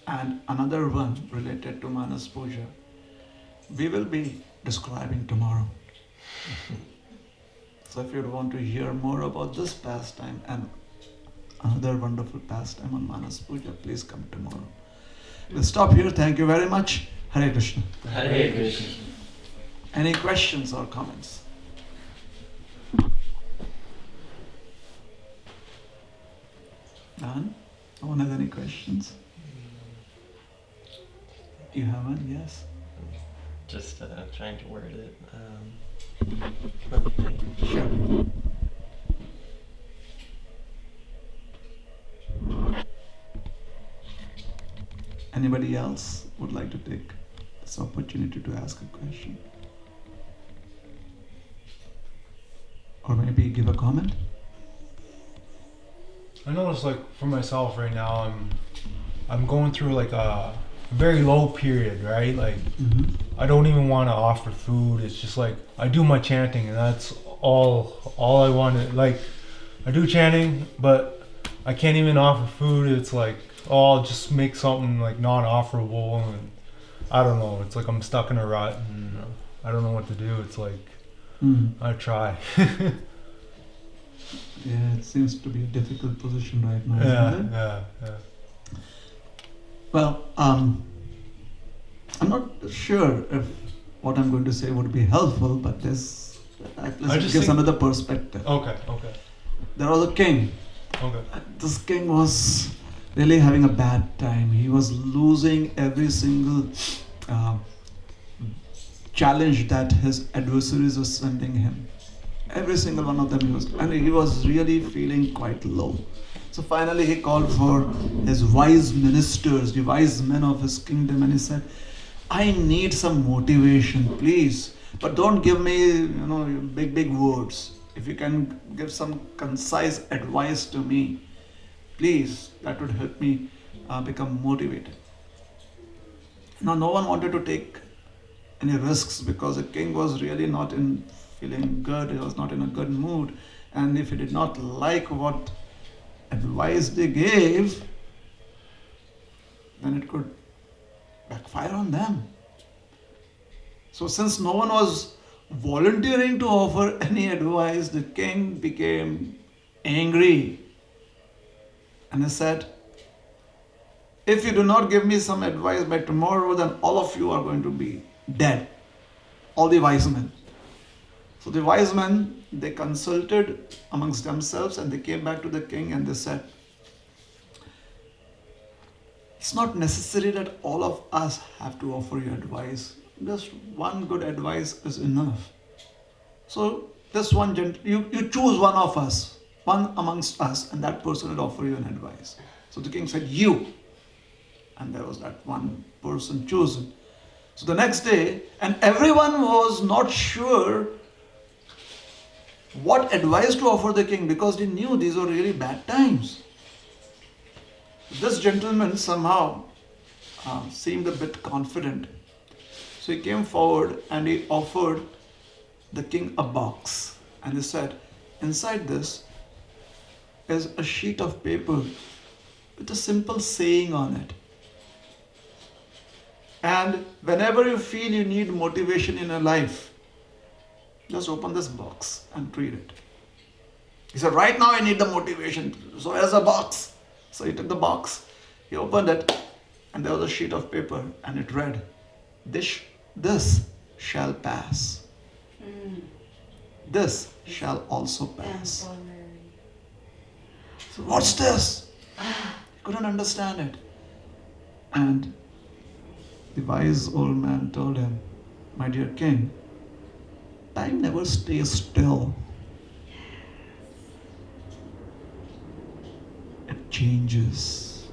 and another one related to Manas Puja, we will be describing tomorrow. So if you want to hear more about this pastime and another wonderful pastime on Manas Puja, please come tomorrow. We'll stop here. Thank you very much. Hare Krishna. Hare Krishna. Any questions or comments? None? No one has any questions? You have one? Yes? Just trying to word it. Let me think. Sure. Anybody else would like to take this opportunity to ask a question? Or maybe give a comment? I notice, like, for myself right now, I'm going through like a very low period, right? Like, I don't even want to offer food. It's just like I do my chanting, and that's all I want to, like, I do chanting, but I can't even offer food. It's like, oh, I'll just make something like non-offerable, and I don't know. It's like I'm stuck in a rut, and I don't know what to do. It's like I try. Yeah, it seems to be a difficult position right now. Isn't it? Yeah. Well, I'm not sure if what I'm going to say would be helpful, but this at least gives another perspective. Okay. There was a king Okay. This king was really having a bad time. He was losing every single uh, challenge that his adversaries were sending him. Every single one of them he was really feeling quite low. So finally he called for his wise ministers, the wise men of his kingdom, and he said, I need some motivation, please. But don't give me, big words. If you can give some concise advice to me, please, that would help me become motivated. Now, no one wanted to take any risks because the king was really not feeling good. He was not in a good mood. And if he did not like what advice they gave, then it could backfire on them. So since no one was volunteering to offer any advice, the king became angry. And he said, if you do not give me some advice by tomorrow, then all of you are going to be dead. All the wise men. So the wise men, they consulted amongst themselves and they came back to the king and they said, it's not necessary that all of us have to offer you advice. Just one good advice is enough. So this one, you choose one of us, one amongst us, and that person will offer you an advice. So the king said, you. And there was that one person chosen. So the next day, and everyone was not sure what advice to offer the king because they knew these were really bad times. This gentleman somehow seemed a bit confident. So he came forward and he offered the king a box. And he said, inside this is a sheet of paper with a simple saying on it. And whenever you feel you need motivation in your life, just open this box and read it. He said, right now I need the motivation. So here's a box. So he took the box, he opened it, and there was a sheet of paper, and it read, this shall pass. This shall also pass. So what's this? He couldn't understand it. And the wise old man told him, my dear king, time never stays still. It changes.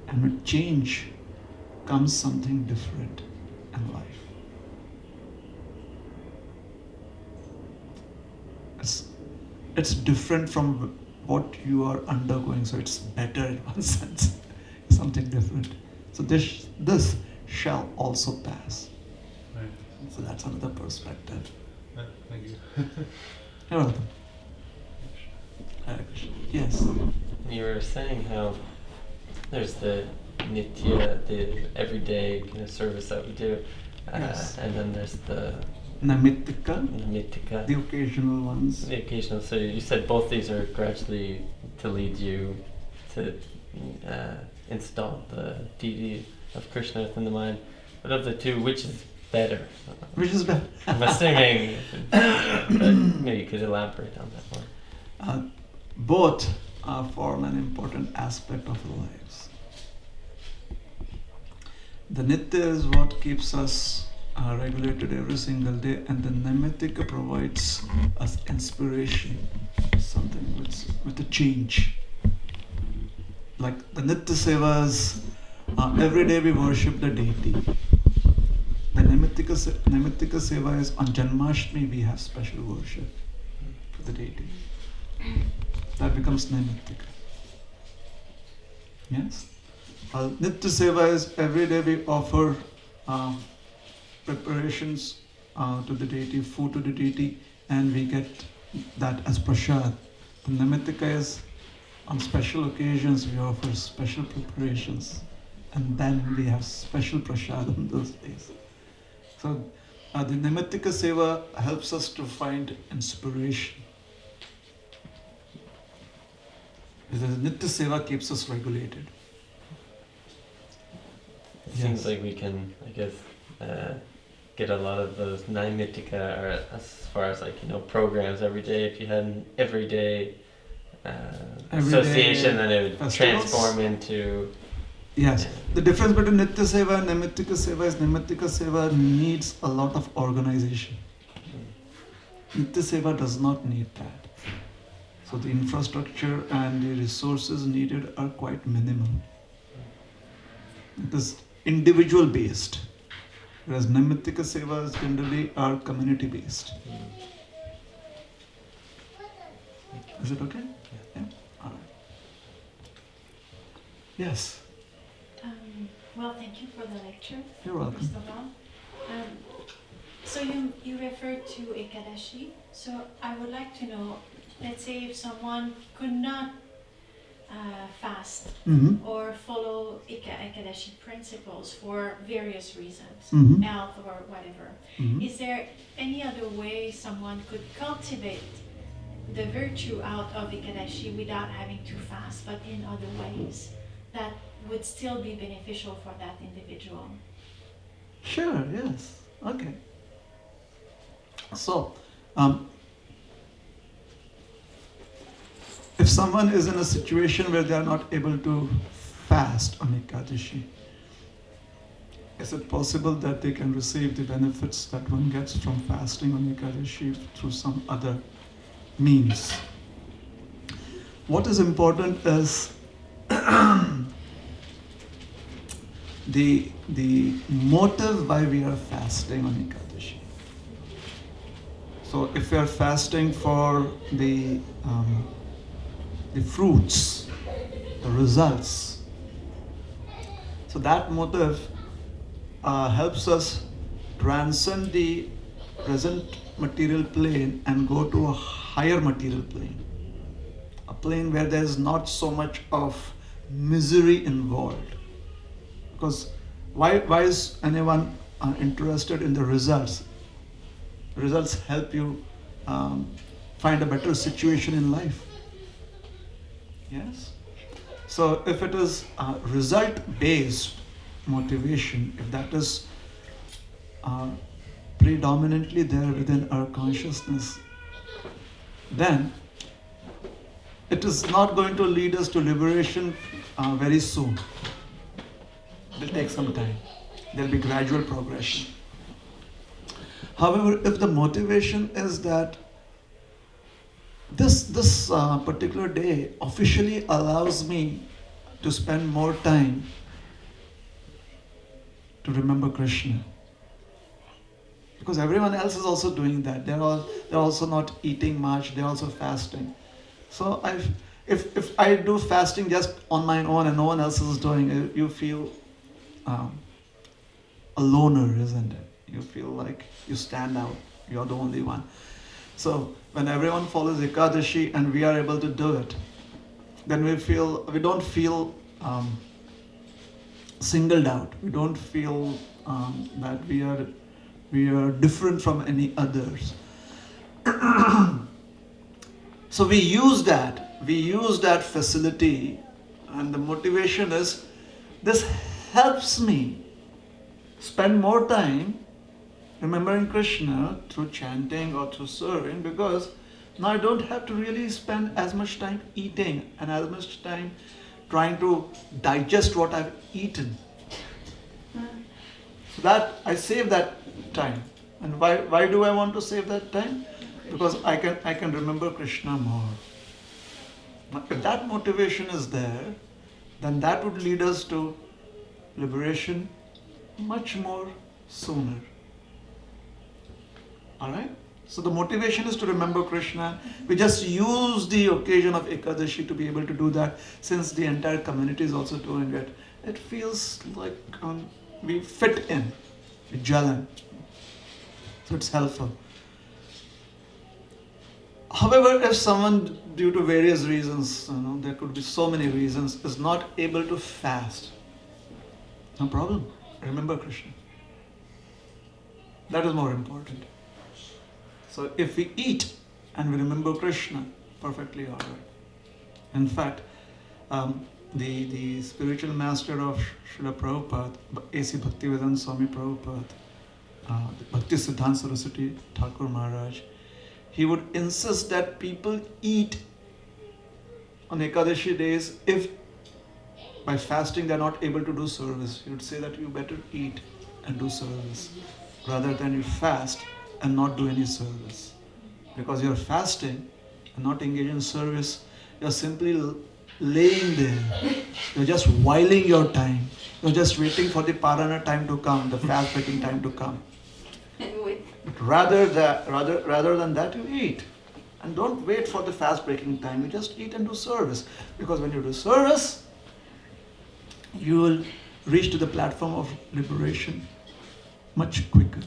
And with change comes something different in life. It's different from what you are undergoing, so it's better in one sense. Something different. So this shall also pass. Right. So that's another perspective. Thank you. You're welcome. Hare Krishna. Yes. You were saying how there's the nitya, the everyday kind of service that we do, Yes. and then there's the Namitika, namitika, the occasional ones. the occasional. So you said both these are gradually to lead you to install the deity of Krishna within the mind. But of the two, which is better? Which is better? I'm assuming, but maybe you could elaborate on that more. Both form an important aspect of our lives. The nitya is what keeps us regulated every single day, and the namitika provides us inspiration, something with a change. Like the nitya sevas, every day we worship the deity. The namitika seva is on Janmashtami we have special worship for the deity. That becomes namitika. Yes? Nitya seva is every day we offer preparations to the deity, food to the deity, and we get that as prasad. The namitika is on special occasions we offer special preparations, and then we have special prasad on those days. So the namitika seva helps us to find inspiration. The nitya seva keeps us regulated. It seems like we can, I guess, get a lot of those naimittika, or as far as programs every day. If you had an everyday Everyday association, and it would festivals? transform into. Yes. The difference between Nitya Seva and Naimittika Seva is Naimittika Seva needs a lot of organization. Nitya Seva does not need that. So the infrastructure and the resources needed are quite minimal. It is individual based, whereas Naimittika Sevas generally are community based. Is it okay? Yeah. All right. Yes. Well, thank you for the lecture. You're welcome. First of all. So you referred to Ekadashi. So I would like to know, let's say if someone could not fast Mm-hmm. or follow Ekadashi principles for various reasons, Mm-hmm. health or whatever, Mm-hmm. is there any other way someone could cultivate the virtue out of Ekadashi without having to fast, but in other ways that would still be beneficial for that individual? Sure, yes. Okay. So, if someone is in a situation where they are not able to fast on Ekadashi, is it possible that they can receive the benefits that one gets from fasting on Ekadashi through some other means? What is important is the motive why we are fasting on Ekadashi. So if we are fasting for the fruits, the results, so that motive helps us transcend the present material plane and go to a higher material plane, a plane where there is not so much of misery involved. Because why is anyone interested in the results? Results help you find a better situation in life. Yes? So if it is result-based motivation, if that is predominantly there within our consciousness, then it is not going to lead us to liberation very soon. It will take some time. There will be gradual progression. However, if the motivation is that this particular day officially allows me to spend more time to remember Krishna, because everyone else is also doing that. They're also not eating much. They're also fasting. So if I do fasting just on my own and no one else is doing it, you feel a loner, isn't it? You feel like you stand out. You're the only one. So when everyone follows Ekadashi and we are able to do it, then we don't feel singled out. We don't feel that we are different from any others. So we use that facility, and the motivation is, this helps me spend more time remembering Krishna through chanting or through serving, because now I don't have to really spend as much time eating and as much time trying to digest what I've eaten. So that I save that time. And why do I want to save that time? Because I can remember Krishna more. Now, if that motivation is there, then that would lead us to liberation much more sooner. Alright? So the motivation is to remember Krishna. We just use the occasion of Ekadashi to be able to do that. Since the entire community is also doing it, it feels like we fit in, we gel in. So it's helpful. However, if someone, due to various reasons, there could be so many reasons, is not able to fast, no problem. Remember Krishna. That is more important. So if we eat and we remember Krishna, perfectly all right. In fact, the spiritual master of Srila Prabhupada, A.C. Bhaktivedanta Swami Prabhupada, Bhakti Siddhanta Saraswati Thakur Maharaj, he would insist that people eat on Ekadashi days, if by fasting they are not able to do service, you would say that you better eat and do service rather than you fast and not do any service. Because you're fasting and not engaged in service, you're simply laying there. You're just whiling your time. You're just waiting for the parana time to come, the fast breaking time to come. But rather than that, you eat. And don't wait for the fast breaking time. You just eat and do service. Because when you do service, you will reach to the platform of liberation much quicker.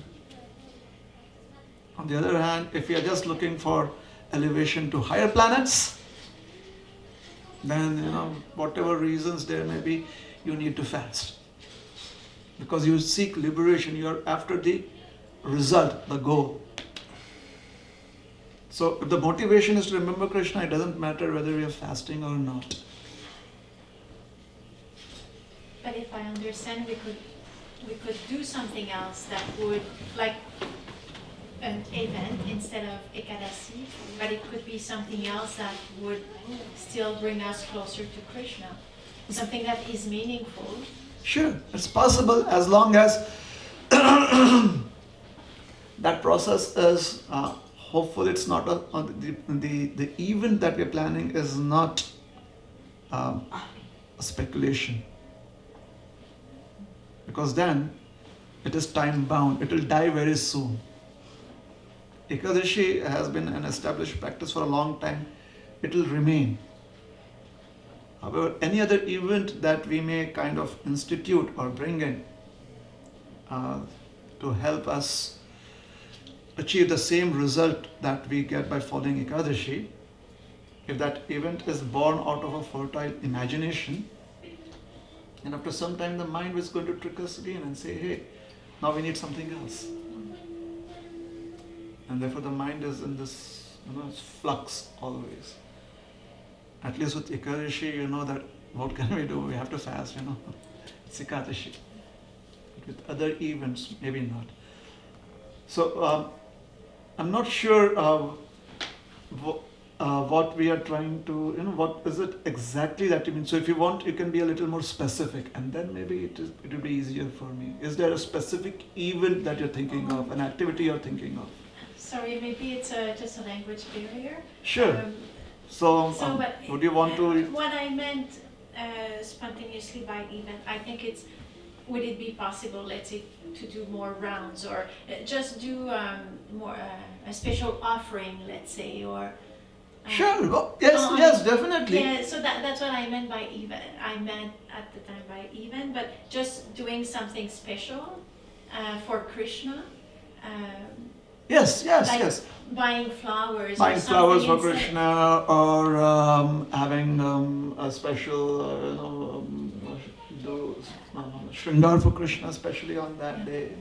On the other hand, if you are just looking for elevation to higher planets, then whatever reasons there may be, you need to fast. Because you seek liberation, you are after the result, the goal. So if the motivation is to remember Krishna, it doesn't matter whether we are fasting or not. But if I understand, we could do something else that would, like an event instead of Ekadasi, but it could be something else that would still bring us closer to Krishna. Something that is meaningful. Sure, it's possible as long as that process is, hopefully it's not, the event that we're planning is not a speculation. Because then it is time bound, it will die very soon. Ekadashi has been an established practice for a long time, it will remain. However, any other event that we may kind of institute or bring in to help us achieve the same result that we get by following Ekadashi, if that event is born out of a fertile imagination, and after some time the mind is going to trick us again and say, hey, now we need something else. And therefore the mind is in this flux always. At least with Ekadashi, you know that what can we do? We have to fast, It's Ekadashi. But with other events, maybe not. So I'm not sure what we are trying to, what is it exactly that you mean? So if you want, you can be a little more specific, and then maybe it will be easier for me. Is there a specific event that you're thinking of, an activity you're thinking of? Sorry, maybe it's just a language barrier. Sure. But would you want to? What I meant spontaneously by event, I think would it be possible, let's say, to do more rounds or just do more a special offering, let's say, or. Sure. Well, yes, definitely. Yeah. So that's what I meant by event. I meant at the time by event, but just doing something special for Krishna. Yes. Buying flowers. Buying flowers for Krishna, or having a special, Shringar for Krishna, especially on that day.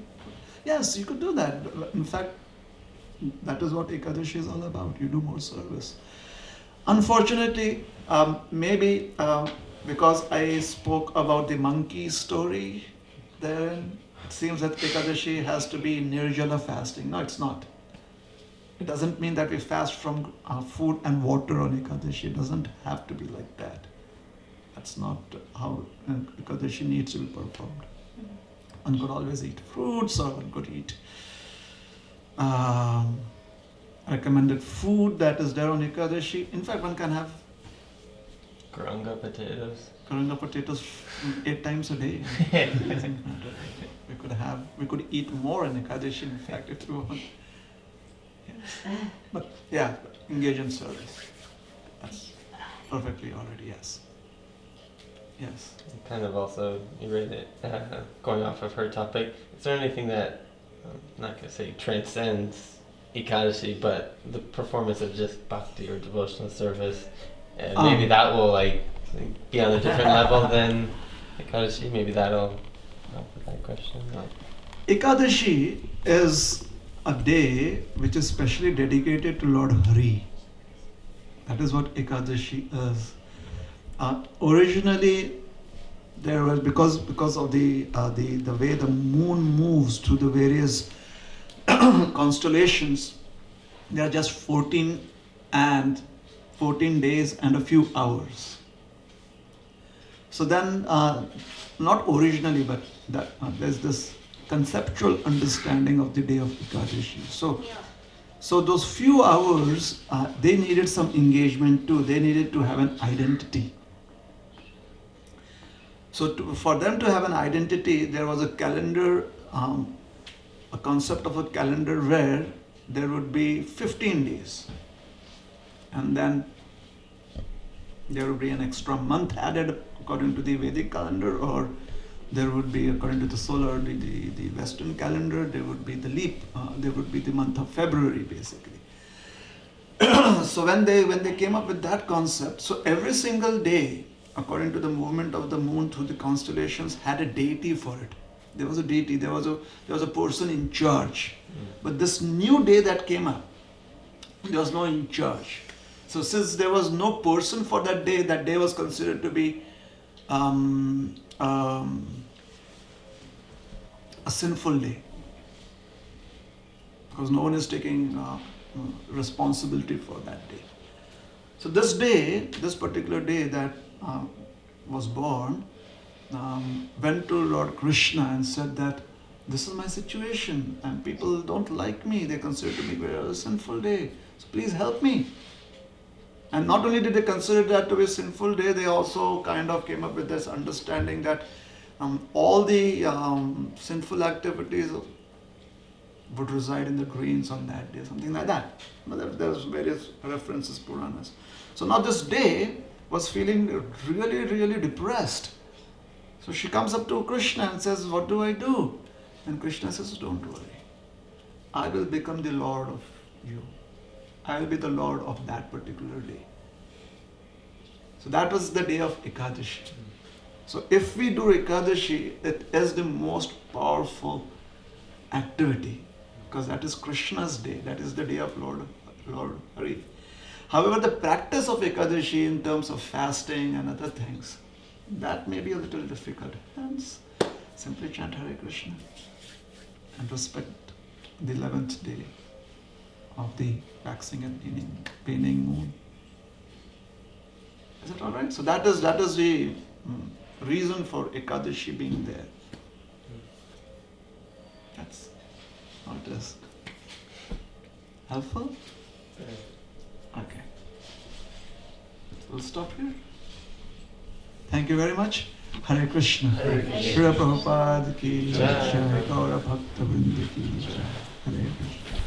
Yes, you could do that. In fact, that is what Ekadashi is all about. You do more service. Unfortunately, maybe because I spoke about the monkey story, then it seems that Ekadashi has to be Nirjala fasting. No, it's not. It doesn't mean that we fast from food and water on Ekadashi. It doesn't have to be like that. That's not how Ekadashi needs to be performed. One could always eat fruits, or one could eat recommended food that is there on Ekadashi. In fact, one can have Karanga potatoes. Karanga potatoes 8 times a day. We could eat more on Ekadashi, in fact, if we want. Yes. But yeah, engage in service. That's perfectly already, yes. Yes. Kind of also, you read it, going off of her topic, is there anything that, I'm not going to say transcends Ekadashi, but the performance of just bhakti or devotional service, and maybe that will be on a different level than Ekadashi? Maybe that'll help with that question. No. Ekadashi is a day which is specially dedicated to Lord Hari. That is what Ekadashi is. Originally, there was because of the way the moon moves through the various constellations. There are just 14 14 days and a few hours. So then, not originally, but there's this conceptual understanding of the day of Ekadashi. So those few hours, they needed some engagement too. They needed to have an identity. So for them to have an identity, there was a calendar, a concept of a calendar where there would be 15 days. And then there would be an extra month added according to the Vedic calendar, or there would be, according to the solar, the Western calendar, there would be the leap, there would be the month of February basically. So when they came up with that concept, so every single day, according to the movement of the moon through the constellations, had a deity for it. There was a deity, there was a person in charge. But this new day that came up, there was no in charge. So since there was no person for that day was considered to be a sinful day, because no one is taking responsibility for that day. So this day, this particular day that was born, went to Lord Krishna and said that this is my situation and people don't like me, they consider it to be a sinful day, so please help me. And not only did they consider that to be a sinful day, they also kind of came up with this understanding that all the sinful activities would reside in the greens on that day, something like that. There's various references, Puranas. So now this day was feeling really, really depressed. So she comes up to Krishna and says, what do I do? And Krishna says, don't worry. I will become the Lord of you. I will be the Lord of that particular day. So that was the day of Ekadashi. So if we do Ekadashi, it is the most powerful activity, because that is Krishna's day. That is the day of Lord Hari. However, the practice of Ekadashi in terms of fasting and other things, that may be a little difficult. Hence, simply chant Hare Krishna and respect the 11th day of the waxing and waning moon. Is it all right? So that is the reason for Ekadashi being there. That's how it is. Helpful? Okay. We'll stop here. Thank you very much. Hare Krishna. Shri Prabhupada ki jai. Gaura Bhakta Vrinda ki jai. Hare Krishna.